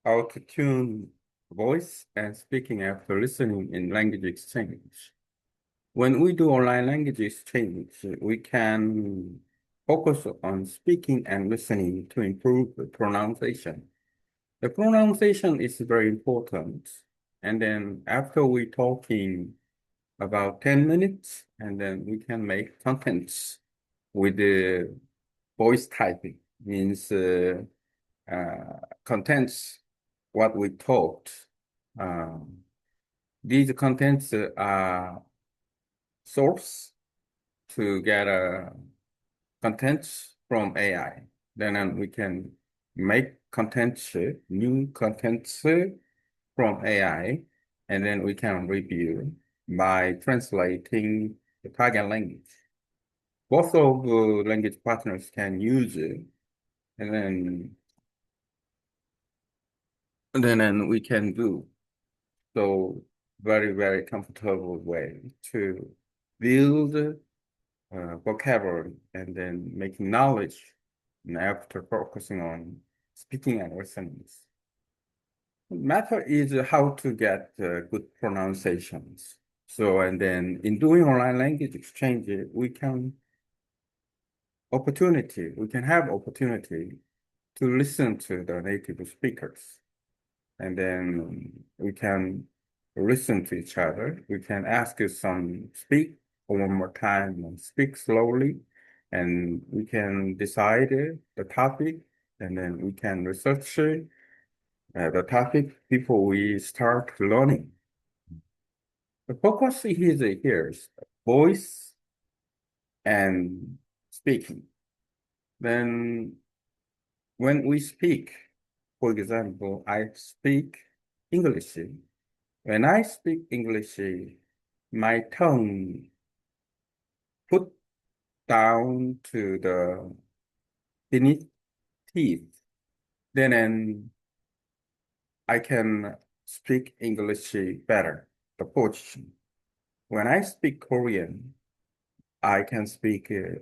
how to tune voice and speaking after listening in language exchange. When we do online language exchange, we can focus on speaking and listening to improve the pronunciation. The pronunciation is very important. And then after we talking about 10 minutes, and then we can make contents with the voice typing, means contents what we taught. Um, these contents are source to get contents from AI. Then we can make contents, new contents from AI, and then we can review by translating the target language. Both of the language partners can use it, and then we can do. So very, very comfortable way to build vocabulary and then making knowledge and after focusing on speaking and listening. Matter is how to get good pronunciations. So, and then in doing online language exchange, we can have opportunity to listen to the native speakers. And then we can listen to each other. We can ask you some speak one more time and speak slowly, and we can decide the topic, and then we can research the topic before we start learning. The focus is voice and speaking. Then when we speak, for example, I speak English. When I speak English, my tongue put down to the beneath teeth. Then I can speak English better, the position. When I speak Korean, I can speak a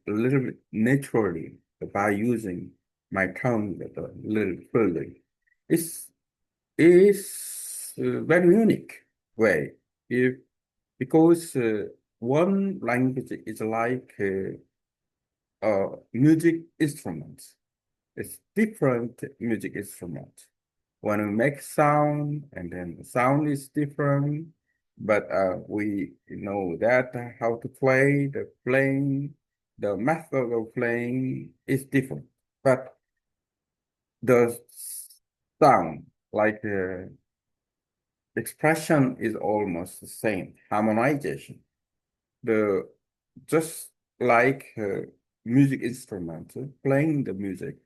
little bit naturally by using my tongue a little freely. It's, it's a very unique way. If because one language is like music instruments. It's different music instrument. When we make sound, and then the sound is different, but we know that how to play, the playing, the method of playing is different. But the sound, like expression is almost the same, harmonization. The just like music instrument, playing the music,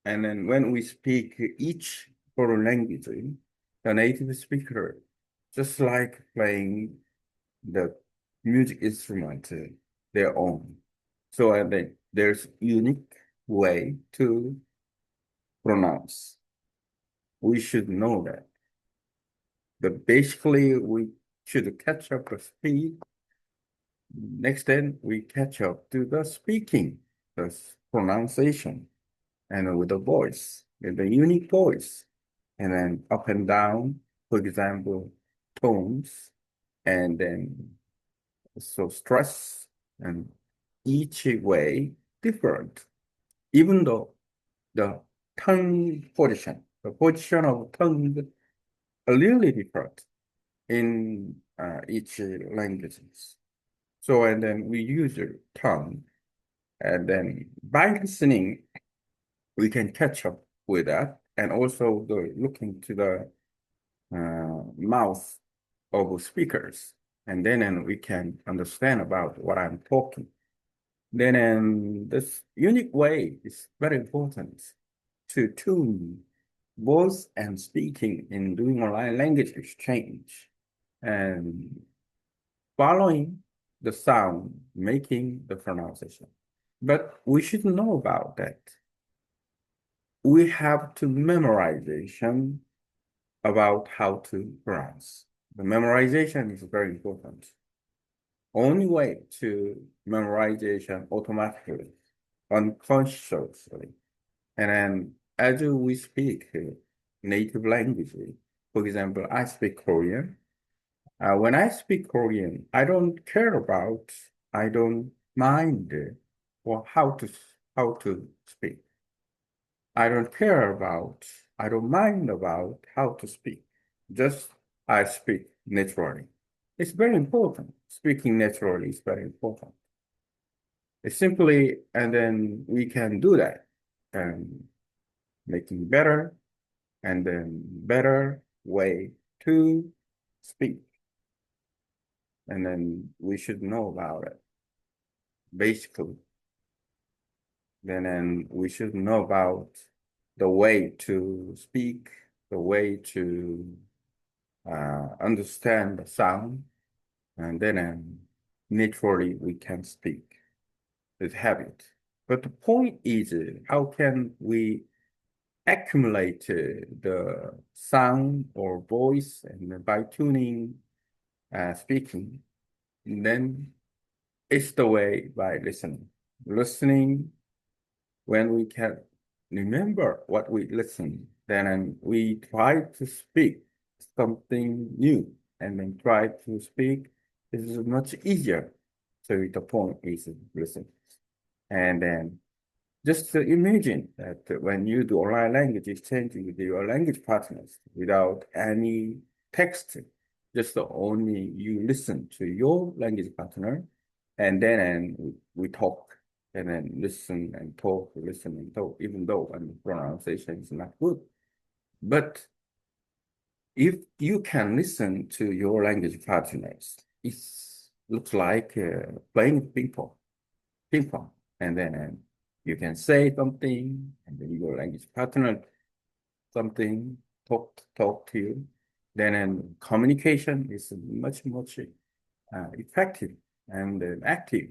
and then when we speak each foreign language, the native speaker just like playing the music instrument their own. So and then there's unique way to pronounce. We should know that. But basically, we should catch up the speed. Next, then we catch up to the speaking, the pronunciation, and with the voice, with the unique voice, and then up and down, for example, tones, and then so stress, and each way different, even though the tongue position, the position of tongue are really different in each languages. So, and then we use the tongue, and then by listening, we can catch up with that, and also the looking to the mouth of speakers, and then we can understand about what I'm talking. Then this unique way is very important to tune voice and speaking in doing online language exchange, and following the sound, making the pronunciation. But we should know about that. We have to memorization about how to pronounce. The memorization is very important. Only way to memorization automatically, unconsciously. And then as we speak native language. For example, I speak Korean. When I speak Korean, I don't mind or how to speak. I don't mind about how to speak. Just I speak naturally. It's very important. Speaking naturally is very important. It's simply, and then we can do that and making better and then better way to speak. And then we should know about it. Basically, then we should know about the way to speak, the way to understand the sound, and then naturally we can speak with habit. But the point is, how can we accumulate the sound or voice and by tuning speaking, and then it's the way by listening. Listening when we can remember what we listen, then we try to speak something new and then try to speak. This is much easier. So the point is listen. And then just imagine that when you do online language exchange with your language partners without any text, just only you listen to your language partner, and then we talk, and then listen and talk, even though the pronunciation is not good. But if you can listen to your language partners, it looks like playing ping pong, and then you can say something, and then your language partner something talk to you. Then communication is much effective and active.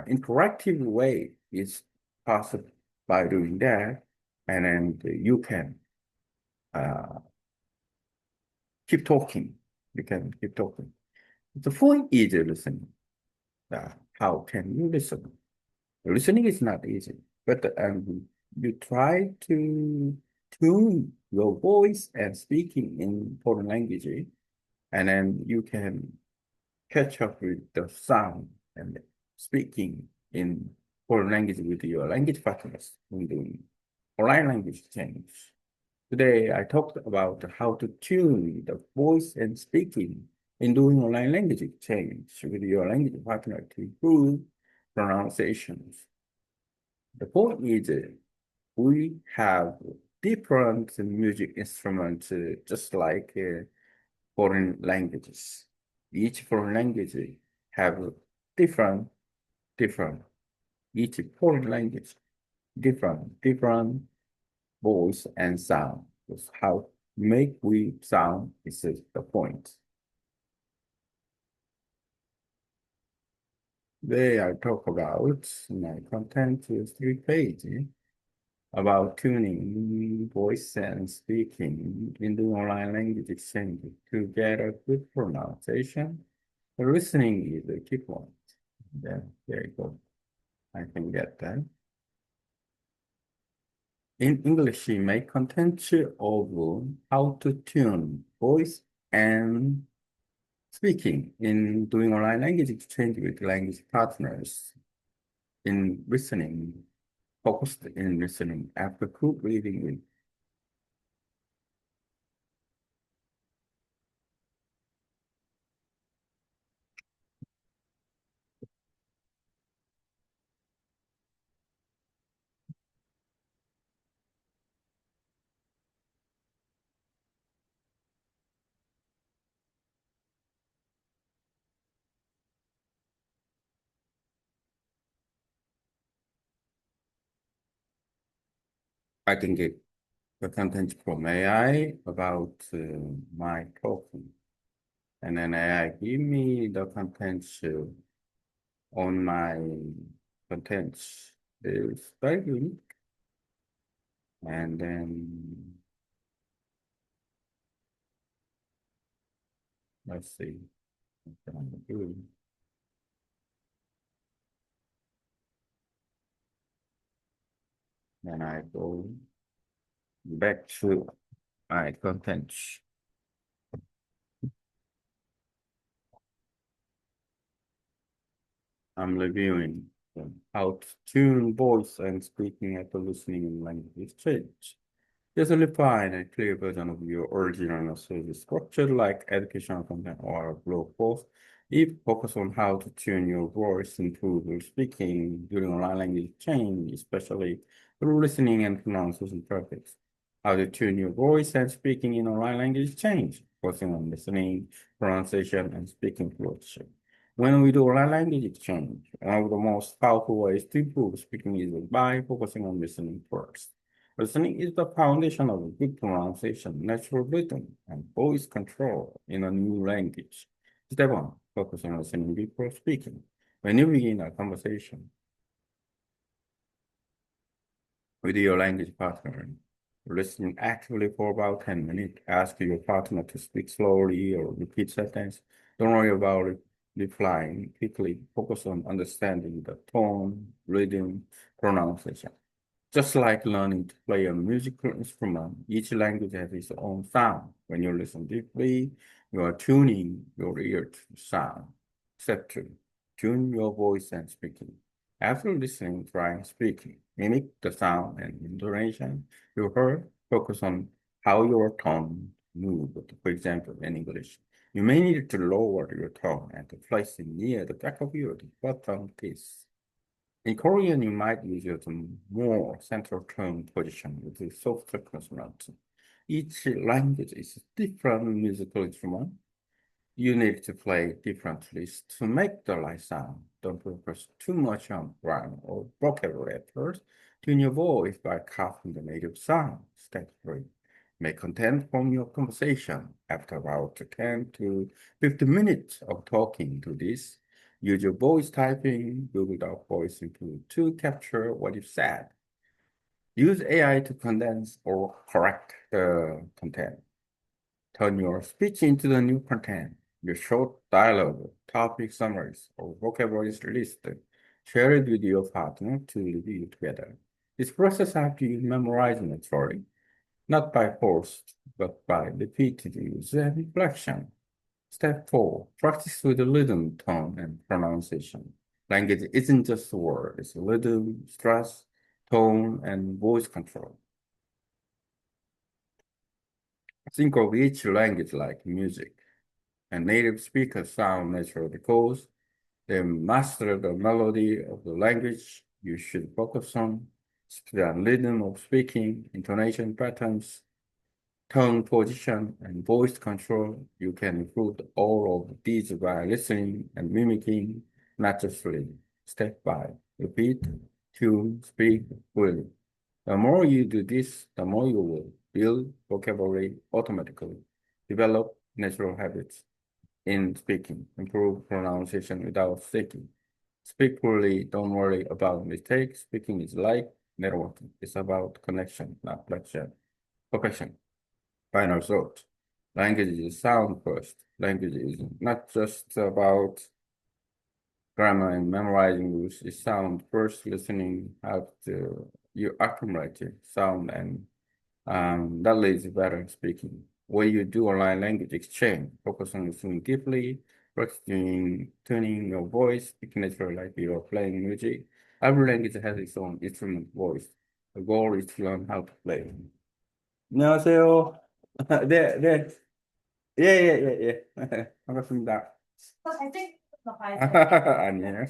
Interactive way is possible by doing that, and then you can uh, keep talking. You can keep talking. The point is listening. How can you listen? Listening is not easy, but you try to tune your voice and speaking in foreign language, and then you can catch up with the sound and speaking in foreign language with your language partners in doing online language change. Today, I talked about how to tune the voice and speaking in doing online language exchange with your language partner to improve pronunciations. The point is we have different music instruments just like foreign languages. Each foreign language have different, different, each foreign language, different voice and sound. That's how make we sound is the point. Today I talk about my content is 3 pages about tuning voice and speaking in the online language exchange to get a good pronunciation. The listening is the key point. Then there you go. I can get that. In English, we make content of how to tune voice and speaking in doing online language exchange with language partners in listening, focused in listening after group reading with I can get the content from AI about my talking. And then AI give me the content on my content is very unique. And then let's see what I'm doing. Then I go back to my content. I'm reviewing how to tune voice and speaking after listening in language change. There's a refined and clear version of your original message structured like educational content or a blog post. If focus on how to tune your voice, improve your speaking during online language change, especially through listening and pronunciation practice. How to tune your voice and speaking in online language change, focusing on listening, pronunciation, and speaking fluency. When we do online language exchange, one of the most powerful ways to improve speaking is by focusing on listening first. Listening is the foundation of good pronunciation, natural rhythm, and voice control in a new language. Step one, focus on listening before speaking. When you begin a conversation with your language partner, listen actively for about 10 minutes. Ask your partner to speak slowly or repeat sentence. Don't worry about replying quickly. Focus on understanding the tone, rhythm, pronunciation. Just like learning to play a musical instrument, each language has its own sound. When you listen deeply, you are tuning your ear to sound. Step two, tune your voice and speaking. After listening, try speaking. Mimic the sound and intonation you heard. Focus on how your tone moves. For example, in English, you may need to lower your tone and to place it near the back of your bottom piece. In Korean, you might use your more central tone position with a softer consonant. Each language is a different musical instrument. You need to play differently to make the right sound. Don't focus too much on rhyme or vocabulary at first. Tune your voice by copying the native sound. Step 3. Make content from your conversation. After about 10 to 15 minutes of talking to this, use your voice typing, Google Doc voice input to capture what you said. Use AI to condense or correct the content. Turn your speech into the new content. Your short dialogue, topic summaries, or vocabulary list. Share it with your partner to review together. This process helps you memorize naturally, not by force, but by repeated use and reflection. Step 4. Practice with the rhythm, tone, and pronunciation. Language isn't just a word, it's rhythm, stress, tone, and voice control. Think of each language like music, and native speakers sound natural because they master the melody of the language you should focus on, speed and rhythm of speaking, intonation patterns, tone position, and voice control. You can improve all of these by listening and mimicking, not just reading. Step 5. Repeat, tune, speak, will. The more you do this, the more you will build vocabulary automatically, develop natural habits in speaking, improve pronunciation without thinking. Speak poorly, don't worry about mistakes. Speaking is like networking. It's about connection, not perfection. Final thought. Language is sound first. Language is not just about grammar and memorizing rules. It's sound first, listening after you accumulate it, sound, and that leads to better speaking. When you do online language exchange, focus on listening deeply, practicing tuning your voice, speaking naturally like you're playing music. Every language has its own instrument voice. The goal is to learn how to play. 안녕하세요. 네, 네. 예, 예, 예, 예. 반갑습니다. 아니에요.